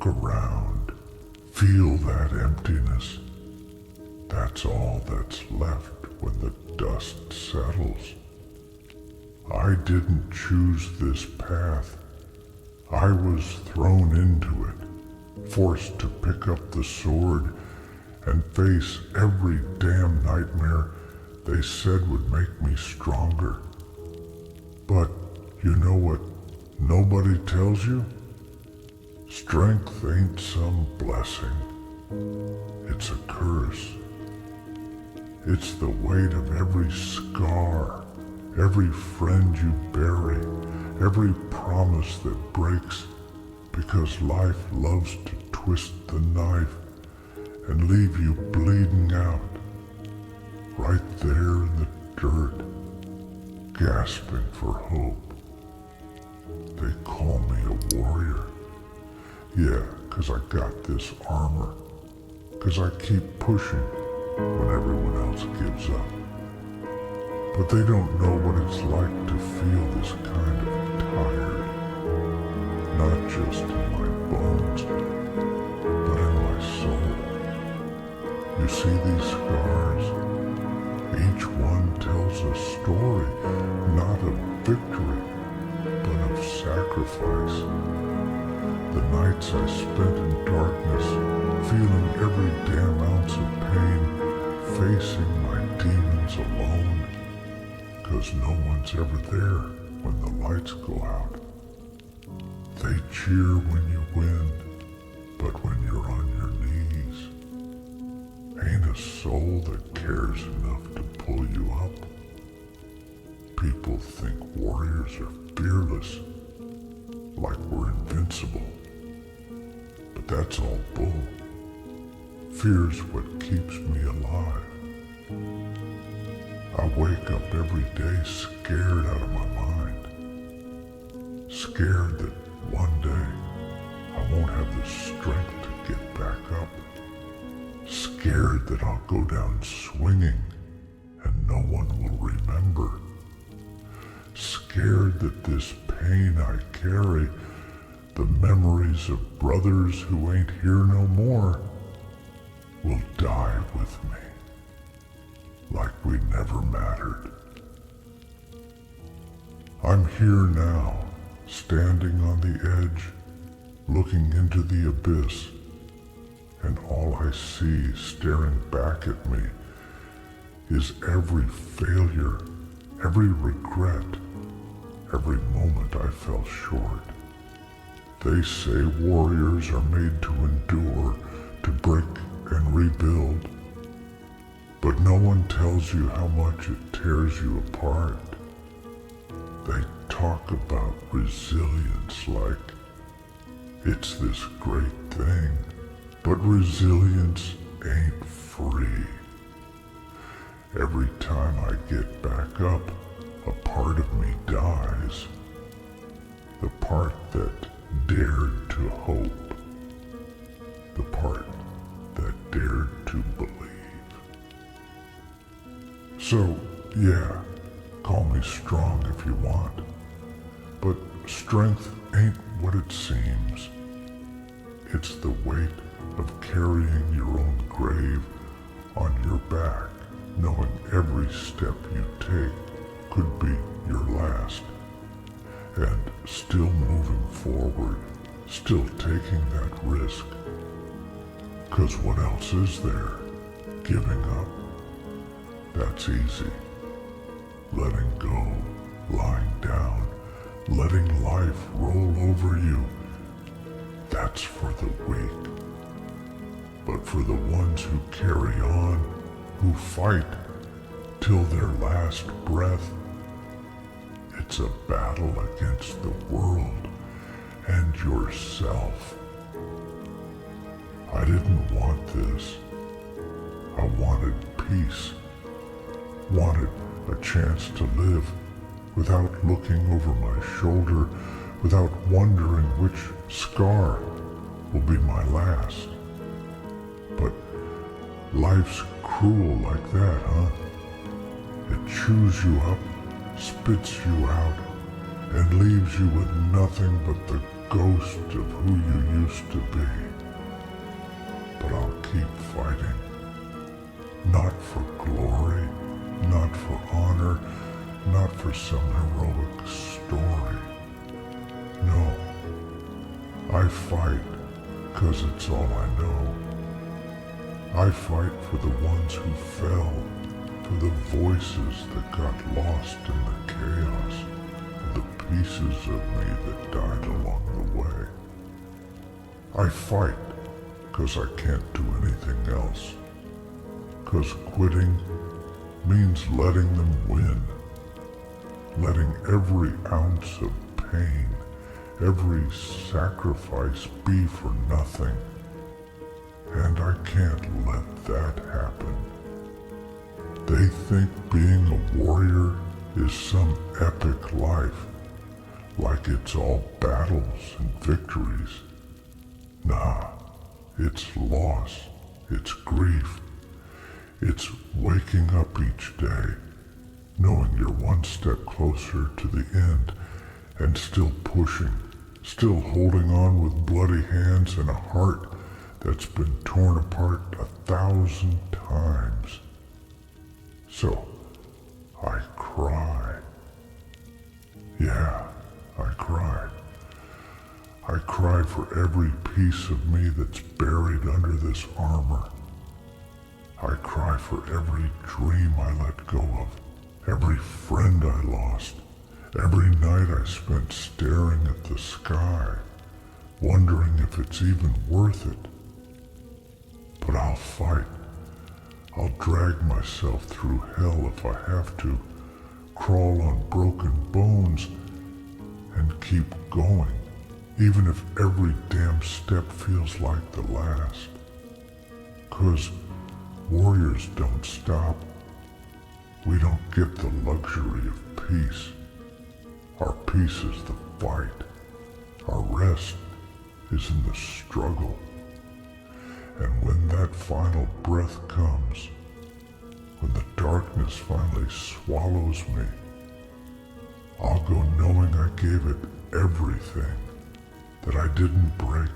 Look around. Feel that emptiness. That's all that's left when the dust settles. I didn't choose this path. I was thrown into it, forced to pick up the sword and face every damn nightmare they said would make me stronger. But you know what nobody tells you? Strength ain't some blessing. It's a curse. It's the weight of every scar, every friend you bury, every promise that breaks, because life loves to twist the knife and leave you bleeding out, right there in the dirt, gasping for hope. They call me a warrior. Yeah, 'cause I got this armor. 'Cause I keep pushing when everyone else gives up. But they don't know what it's like to feel this kind of tired. Not just in my bones, but in my soul. You see these scars? Each one tells a story, not of victory, but of sacrifice. The nights I spent in darkness, feeling every damn ounce of pain, facing my demons alone, 'cause no one's ever there when the lights go out. They cheer when you win, but when you're on your knees, ain't a soul that cares enough to pull you up. People think warriors are fearless, like we're invincible. But that's all bull. Fear's what keeps me alive. I wake up every day scared out of my mind. Scared that one day I won't have the strength to get back up. Scared that I'll go down swinging and no one will remember. Scared that this pain I carry, the memories of brothers who ain't here no more, will die with me, like we never mattered. I'm here now, standing on the edge, looking into the abyss, and all I see staring back at me is every failure, every regret, every moment I fell short. They say warriors are made to endure, to break and rebuild, but no one tells you how much it tears you apart. They talk about resilience like it's this great thing, but resilience ain't free. Every time I get back up, a part of me dies. The part that dared to hope. The part that dared to believe. So, yeah, call me strong if you want, but strength ain't what it seems. It's the weight of carrying your own grave on your back, knowing every step you take could be your last, and still moving forward, still taking that risk. 'Cause what else is there? Giving up? That's easy. Letting go, lying down, letting life roll over you, that's for the weak. But for the ones who carry on, who fight till their last breath, it's a battle against the world and yourself. I didn't want this. I wanted peace. Wanted a chance to live without looking over my shoulder, without wondering which scar will be my last. But life's cruel like that, huh? It chews you up, spits you out, and leaves you with nothing but the ghost of who you used to be. But I'll keep fighting. Not for glory, not for honor, not for some heroic story. No, I fight 'cause it's all I know. I fight for the ones who fell, for the voices that got lost in the chaos, for the pieces of me that died along the way. I fight 'cause I can't do anything else. 'Cause quitting means letting them win. Letting every ounce of pain, every sacrifice be for nothing. And I can't let that happen. They think being a warrior is some epic life, like it's all battles and victories. Nah, it's loss, it's grief. It's waking up each day, knowing you're one step closer to the end and still pushing, still holding on with bloody hands and a heart that's been torn apart 1,000 times. So, I cry. Yeah, I cry. I cry for every piece of me that's buried under this armor. I cry for every dream I let go of, every friend I lost, every night I spent staring at the sky, wondering if it's even worth it. But I'll fight. I'll drag myself through hell if I have to, crawl on broken bones, and keep going, even if every damn step feels like the last. 'Cause warriors don't stop. We don't get the luxury of peace. Our peace is the fight. Our rest is in the struggle. And when that final breath comes, when the darkness finally swallows me, I'll go knowing I gave it everything, that I didn't break,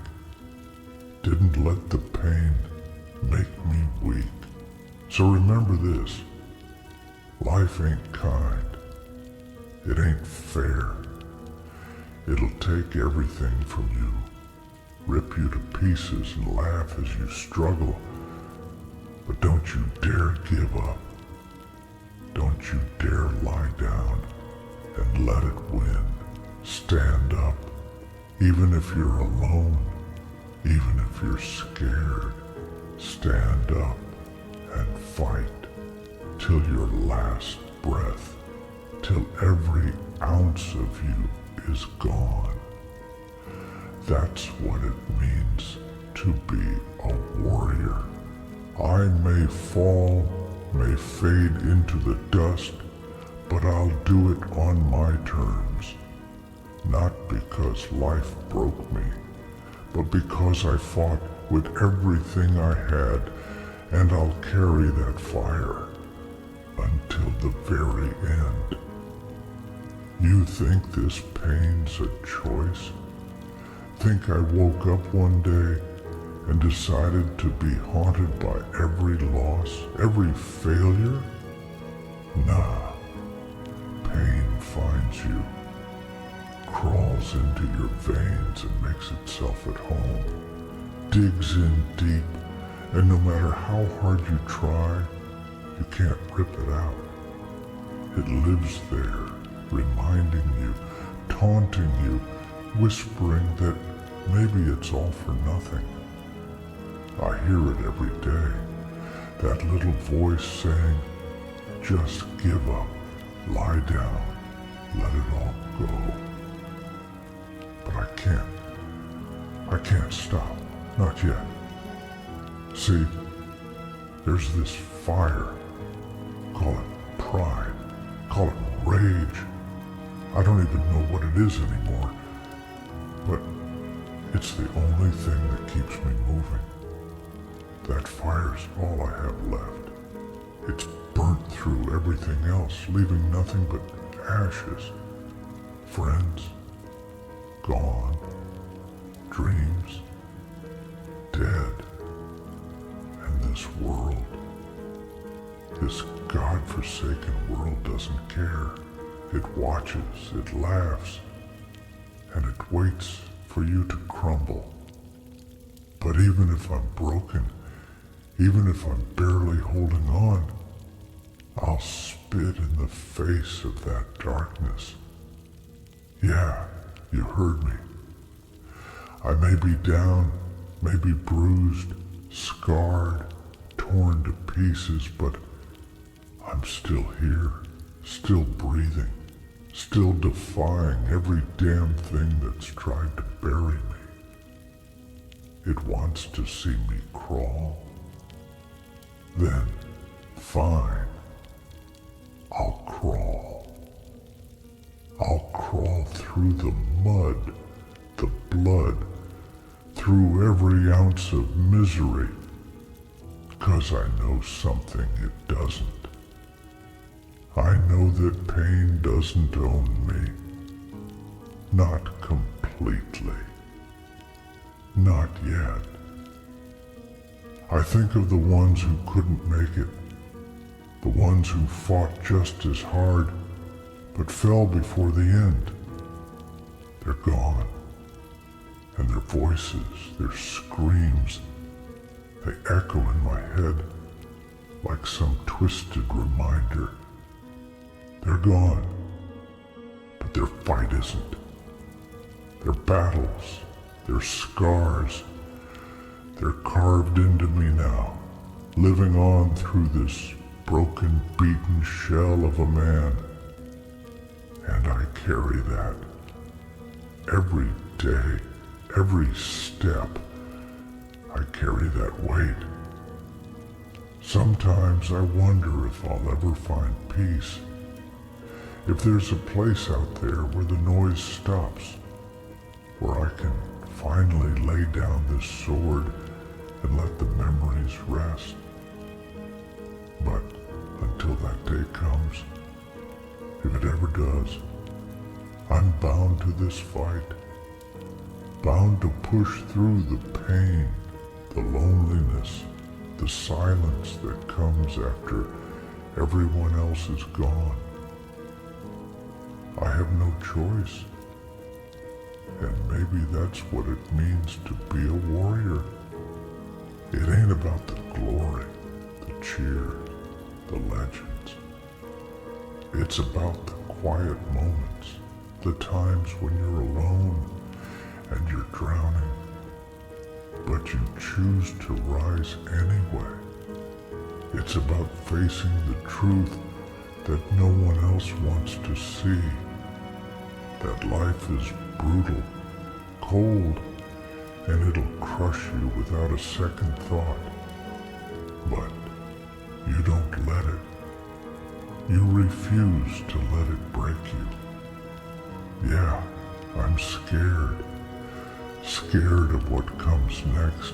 didn't let the pain make me weak. So remember this, life ain't kind, it ain't fair. It'll take everything from you, rip you to pieces and laugh as you struggle. But don't you dare give up. Don't you dare lie down and let it win. Stand up, even if you're alone, even if you're scared. Stand up and fight till your last breath, till every ounce of you is gone. That's what it means to be a warrior. I may fall, may fade into the dust, but I'll do it on my terms. Not because life broke me, but because I fought with everything I had, and I'll carry that fire until the very end. You think this pain's a choice? Think I woke up one day and decided to be haunted by every loss, every failure? Nah, pain finds you, crawls into your veins and makes itself at home, digs in deep, and no matter how hard you try, you can't rip it out. It lives there, reminding you, taunting you, whispering that maybe it's all for nothing. I hear it every day, that little voice saying, just give up, lie down, let it all go. But I can't stop, not yet. See, there's this fire, call it pride, call it rage. I don't even know what it is anymore, but it's the only thing that keeps me moving. That fire's all I have left. It's burnt through everything else, leaving nothing but ashes. Friends, gone. dreams, dead. And this world, this God-forsaken world doesn't care. It watches, it laughs, and it waits for you to crumble. But even if I'm broken, even if I'm barely holding on, I'll spit in the face of that darkness. Yeah, you heard me. I may be down, may be bruised, scarred, torn to pieces, but I'm still here, still breathing, still defying every damn thing that's tried to bury me. It wants to see me crawl. Then, fine, I'll crawl. I'll crawl through the mud, the blood, through every ounce of misery, 'cause I know something it doesn't. I know that pain doesn't own me. Not completely. Not yet. I think of the ones who couldn't make it, the ones who fought just as hard, but fell before the end. They're gone. And their voices, their screams, they echo in my head like some twisted reminder. They're gone, but their fight isn't. Their battles, their scars, they're carved into me now, living on through this broken, beaten shell of a man. And I carry that every day, every step. I carry that weight. Sometimes I wonder if I'll ever find peace. If there's a place out there where the noise stops, where I can finally lay down this sword and let the memories rest. But until that day comes, if it ever does, I'm bound to this fight, bound to push through the pain, the loneliness, the silence that comes after everyone else is gone. I have no choice. And maybe that's what it means to be a warrior. It ain't about the glory, the cheer, the legends. It's about the quiet moments, the times when you're alone and you're drowning, but you choose to rise anyway. It's about facing the truth that no one else wants to see. That life is brutal, cold, and it'll crush you without a second thought. But you don't let it. You refuse to let it break you. Yeah, I'm scared. Scared of what comes next.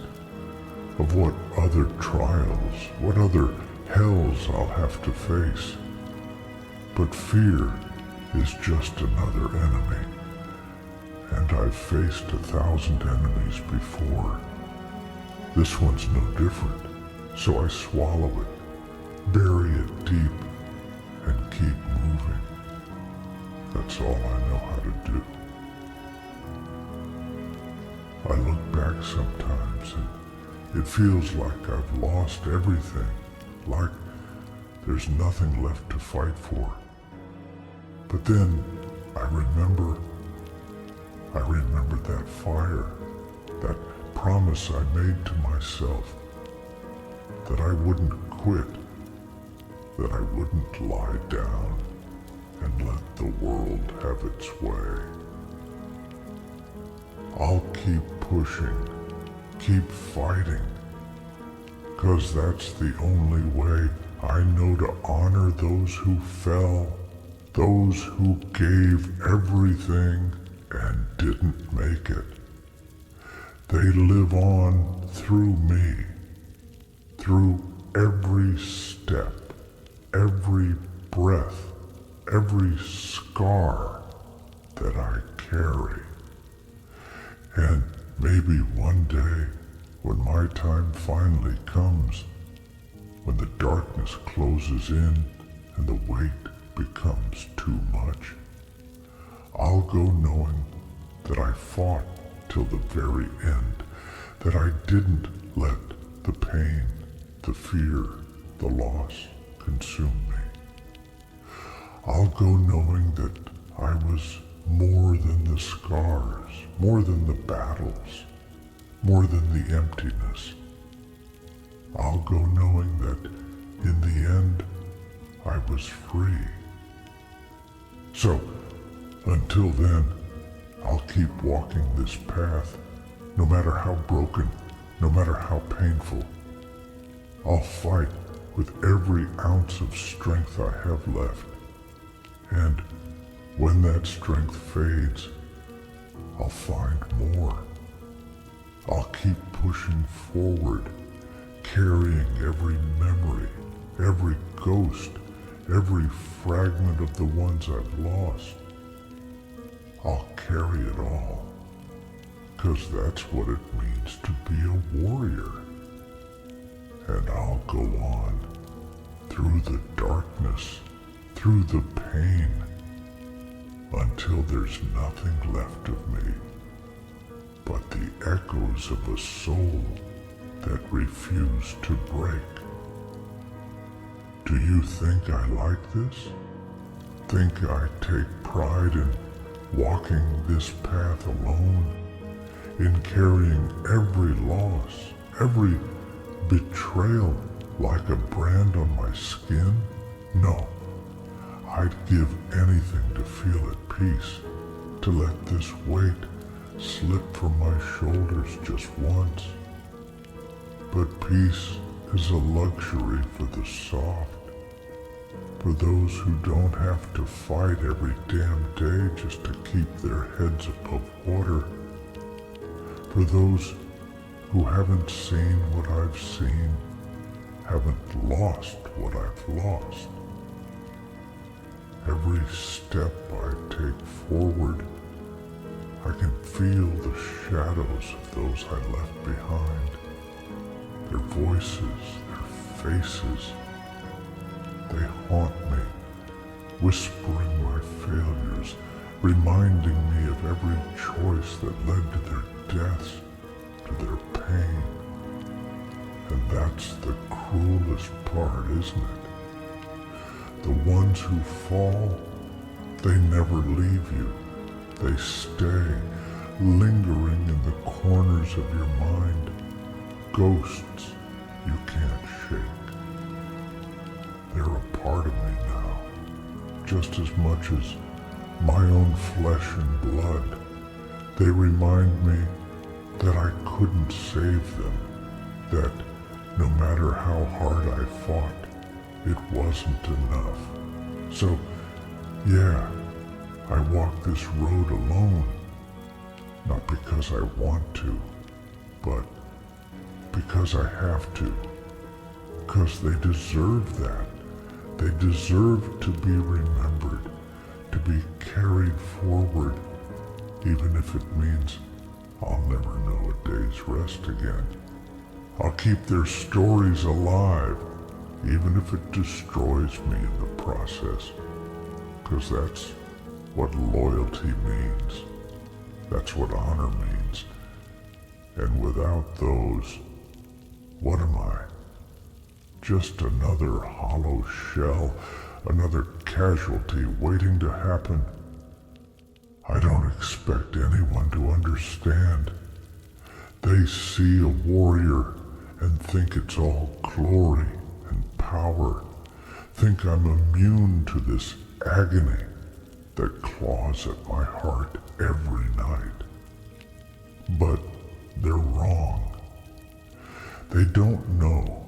Of what other trials, what other hells I'll have to face. But fear is just another enemy. And I've faced 1,000 enemies before. This one's no different, so I swallow it, bury it deep, and keep moving. That's all I know how to do. I look back sometimes and it feels like I've lost everything, like there's nothing left to fight for. But then I remember that fire, that promise I made to myself, that I wouldn't quit, that I wouldn't lie down and let the world have its way. I'll keep pushing, keep fighting, 'cause that's the only way I know to honor those who fell, those who gave everything and didn't make it. They live on through me, through every step, every breath, every scar that I carry. And maybe one day, when my time finally comes, when the darkness closes in and the weight becomes too much, I'll go knowing that I fought till the very end, that I didn't let the pain, the fear, the loss consume me. I'll go knowing that I was more than the scars, more than the battles, more than the emptiness. I'll go knowing that in the end I was free. So, until then, I'll keep walking this path, no matter how broken, no matter how painful. I'll fight with every ounce of strength I have left. And when that strength fades, I'll find more. I'll keep pushing forward, carrying every memory, every ghost, every fragment of the ones I've lost. I'll carry it all, 'cause that's what it means to be a warrior. And I'll go on, through the darkness, through the pain, until there's nothing left of me but the echoes of a soul that refuse to break. Do you think I like this? Think I take pride in walking this path alone, in carrying every loss, every betrayal like a brand on my skin? No, I'd give anything to feel at peace, to let this weight slip from my shoulders just once. But peace is a luxury for the soft, for those who don't have to fight every damn day just to keep their heads above water, for those who haven't seen what I've seen, haven't lost what I've lost. Every step I take forward, I can feel the shadows of those I left behind, their voices, their faces. They haunt me, whispering my failures, reminding me of every choice that led to their deaths, to their pain. And that's the cruelest part, isn't it? The ones who fall, they never leave you. They stay, lingering in the corners of your mind, ghosts you can't shake. They're a part of me now, just as much as my own flesh and blood. They remind me that I couldn't save them, that no matter how hard I fought, it wasn't enough. So, yeah, I walk this road alone, not because I want to, but because I have to, because they deserve that. They deserve to be remembered, to be carried forward, even if it means I'll never know a day's rest again. I'll keep their stories alive, even if it destroys me in the process, because that's what loyalty means. That's what honor means. And without those, what am I? Just another hollow shell, another casualty waiting to happen. I don't expect anyone to understand. They see a warrior and think it's all glory and power, think I'm immune to this agony that claws at my heart every night. But they're wrong. They don't know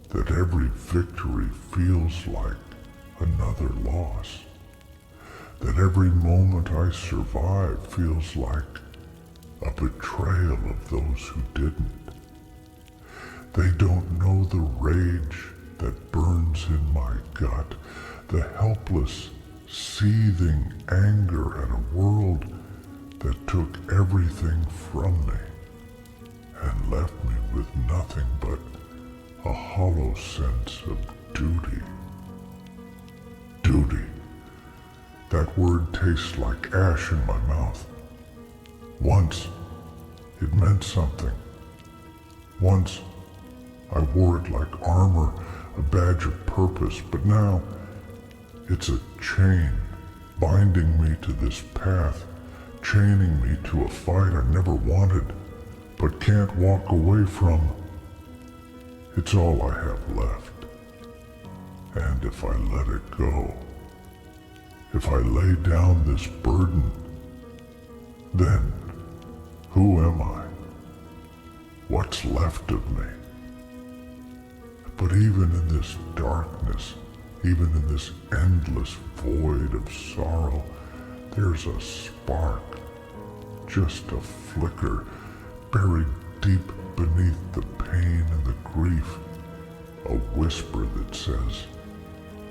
that every victory feels like another loss, that every moment I survive feels like a betrayal of those who didn't. They don't know the rage that burns in my gut, the helpless, seething anger at a world that took everything from me. and left me with nothing but a hollow sense of duty. Duty. That word tastes like ash in my mouth. Once, it meant something. Once, I wore it like armor, a badge of purpose, but now, it's a chain, binding me to this path, chaining me to a fight I never wanted, but can't walk away from. It's all I have left. And if I let it go, if I lay down this burden, then who am I? What's left of me? But even in this darkness, even in this endless void of sorrow, there's a spark, just a flicker, buried deep beneath the pain and the grief, a whisper that says,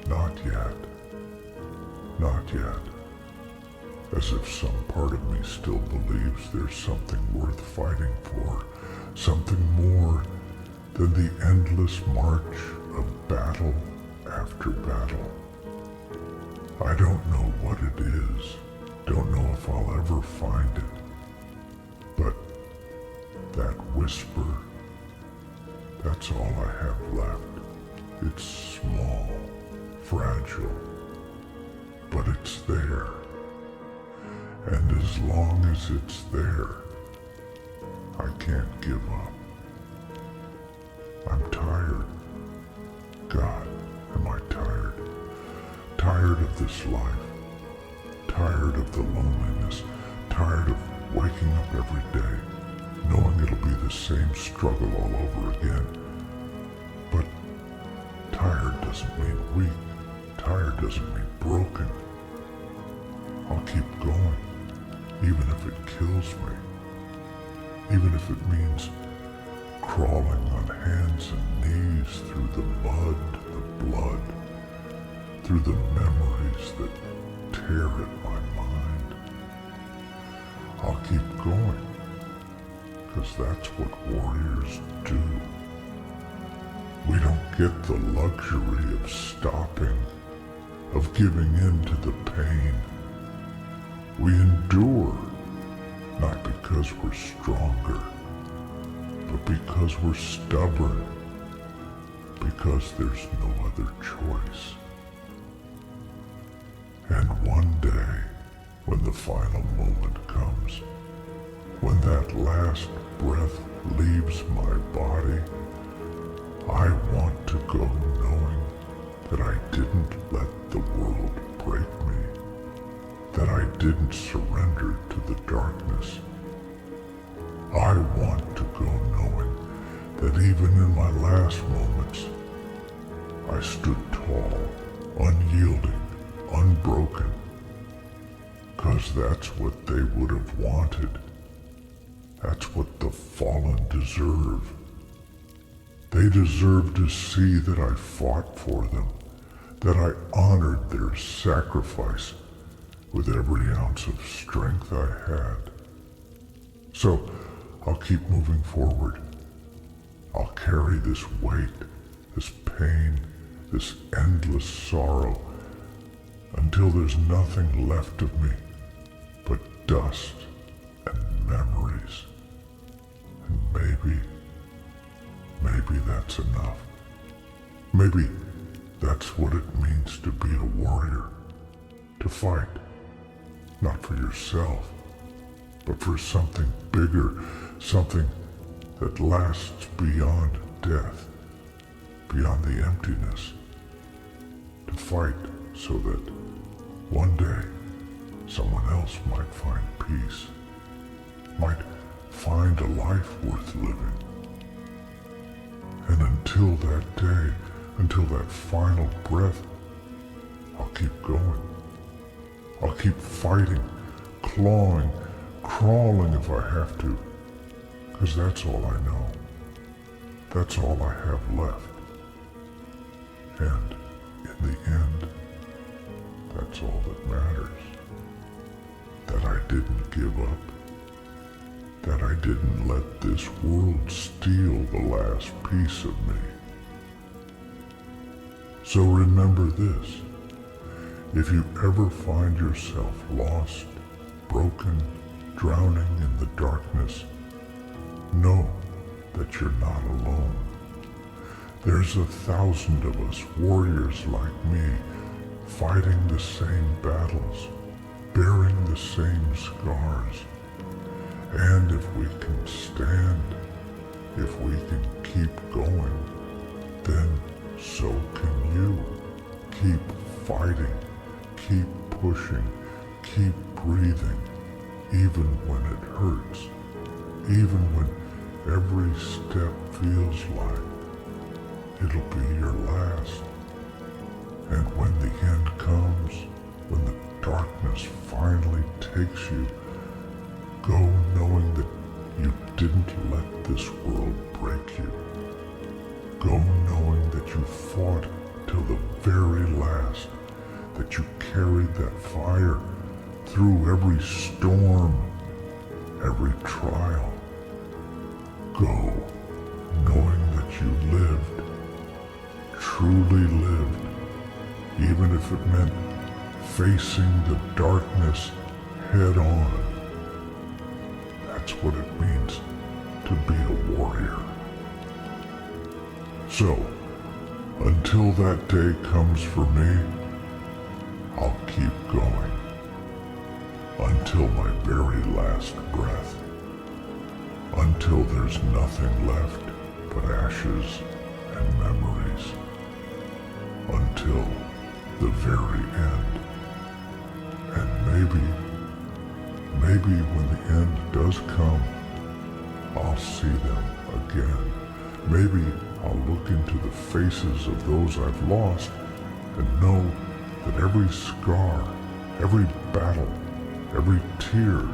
not yet, not yet, as if some part of me still believes there's something worth fighting for, something more than the endless march of battle after battle. I don't know what it is, don't know if I'll ever find it, but that whisper, that's all I have left. It's small, fragile, but it's there. And as long as it's there, I can't give up. I'm tired. God, am I tired? Tired of this life. Tired of the loneliness. Tired of waking up every day, knowing it'll be the same struggle all over again. But tired doesn't mean weak. Tired doesn't mean broken. I'll keep going, even if it kills me. Even if it means crawling on hands and knees through the mud, the blood, through the memories that tear at my mind. I'll keep going, because that's what warriors do. We don't get the luxury of stopping, of giving in to the pain. We endure, not because we're stronger, but because we're stubborn, because there's no other choice. And one day, when the final moment comes, when that last breath leaves my body, I want to go knowing that I didn't let the world break me, that I didn't surrender to the darkness. I want to go knowing that even in my last moments, I stood tall, unyielding, unbroken, 'cause that's what they would have wanted. That's what the fallen deserve. They deserve to see that I fought for them, that I honored their sacrifice with every ounce of strength I had. So I'll keep moving forward. I'll carry this weight, this pain, this endless sorrow, until there's nothing left of me but dust and memories. And maybe that's enough. Maybe that's what it means to be a warrior. To fight, not for yourself, but for something bigger, something that lasts beyond death, beyond the emptiness. To fight so that one day someone else might find peace, might find a life worth living. And until that day, until that final breath, I'll keep going. I'll keep fighting, clawing, crawling if I have to, 'cause that's all I know. That's all I have left. And in the end, that's all that matters. That I didn't give up. that I didn't let this world steal the last piece of me. So remember this: if you ever find yourself lost, broken, drowning in the darkness, know that you're not alone. There's 1,000 of us warriors like me, fighting the same battles, bearing the same scars. And if we can stand, if we can keep going, then so can you. Keep fighting, keep pushing, keep breathing, even when it hurts, even when every step feels like it'll be your last. And when the end comes, when the darkness finally takes you, go knowing that you didn't let this world break you. Go knowing that you fought till the very last, that you carried that fire through every storm, every trial. Go knowing that you lived, truly lived, even if it meant facing the darkness head on. That's what it means to be a warrior. So, until that day comes for me, I'll keep going. Until my very last breath. Until there's nothing left but ashes and memories. Until the very end. And maybe when the end does come, I'll see them again. Maybe I'll look into the faces of those I've lost and know that every scar, every battle, every tear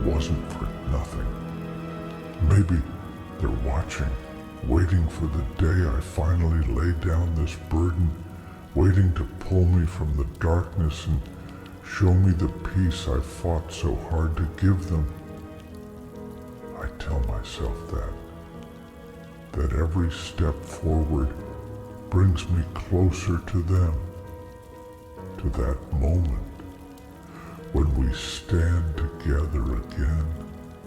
wasn't for nothing. Maybe they're watching, waiting for the day I finally lay down this burden, waiting to pull me from the darkness and show me the peace I fought so hard to give them. I tell myself that every step forward brings me closer to them, to that moment when we stand together again,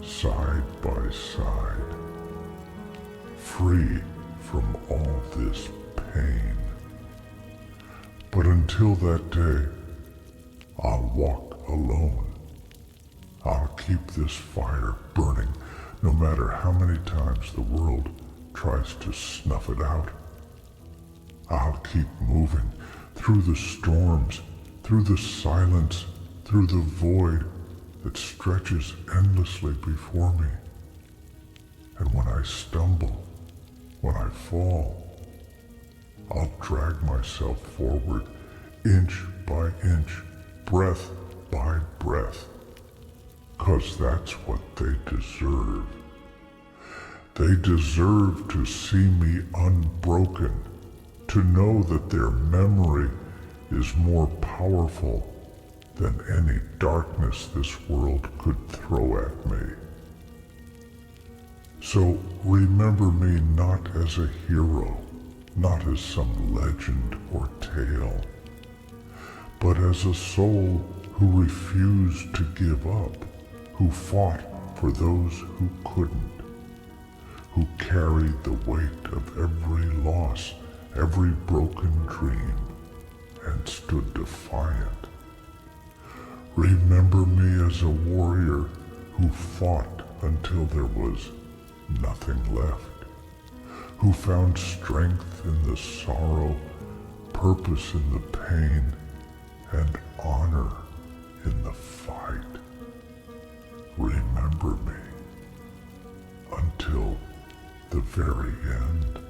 side by side, free from all this pain. But until that day, I'll walk alone. I'll keep this fire burning, no matter how many times the world tries to snuff it out. I'll keep moving through the storms, through the silence, through the void that stretches endlessly before me. And when I stumble, when I fall, I'll drag myself forward inch by inch, breath by breath, 'cause that's what they deserve. They deserve to see me unbroken, to know that their memory is more powerful than any darkness this world could throw at me. So remember me not as a hero, not as some legend or tale, but as a soul who refused to give up, who fought for those who couldn't, who carried the weight of every loss, every broken dream, and stood defiant. Remember me as a warrior who fought until there was nothing left, who found strength in the sorrow, purpose in the pain, and honor in the fight. Remember me until the very end.